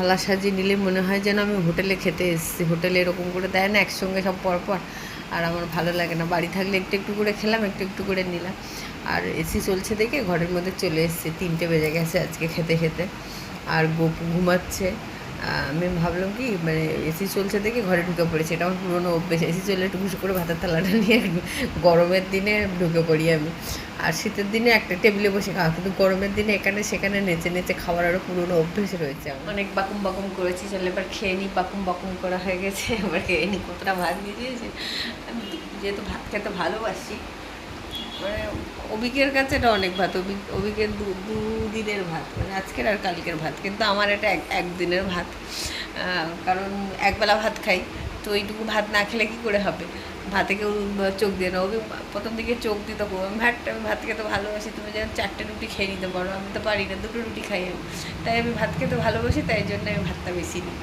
থালা সাজিয়ে নিলে মনে হয় যেন আমি হোটেলে খেতে এসেছি। হোটেলে এরকম করে দেয় না একসঙ্গে সব পরপর, আর আমার ভালো লাগে না। বাড়ি থাকলে একটু একটু করে খেলাম, একটু একটু করে নিলাম। আর এসি চলছে দেখে ঘরের মধ্যে চলে এসেছি, 3টে বেজে গেছে আজকে খেতে খেতে। আর গপু ঘুমাচ্ছে। আমি ভাবলাম কি মানে এসি চলছে দেখে ঘরে ঢুকে পড়েছি, এটা আমার পুরোনো অভ্যেস। এসি চললে একটু করে ভাতের থালাটা নিয়ে গরমের দিনে ঢুকে পড়ি আমি। আর শীতের দিনে একটা টেবিলে বসে খাওয়া, কিন্তু গরমের দিনে এখানে সেখানে নেচে নেচে খাওয়ার আরও পুরোনো অভ্যেস রয়েছে আমার। অনেক বাকুম বাকুম করেছি, চলে এবার খেয়ে নিই। বাকুম বাকুম করা হয়ে গেছে, এবার খেয়ে নিই। কতটা ভাত দিয়ে দিয়েছে। আমি যেহেতু ভাত খেতে ভালোবাসি, মানে অভিকের কাছে এটা অনেক ভাত। অভিকের দুদিনের ভাত, মানে আজকের আর কালকের ভাত, কিন্তু আমার এটা একদিনের ভাত। কারণ একবেলা ভাত খাই, তো এইটুকু ভাত না খেলে কী করে হবে। ভাতে কেউ চোখ দিয়ে না, ওকে প্রথম দিকে চোখ দিত। আমি ভাত খেতে ভালোবাসি, তুমি যেন 4টে রুটি খেয়ে নিতে পারো, আমি তো পারি না, 2টো রুটি খাই আমি। তাই আমি ভাত খেতে ভালোবাসি, তাই জন্য আমি ভাতটা বেশি নিই।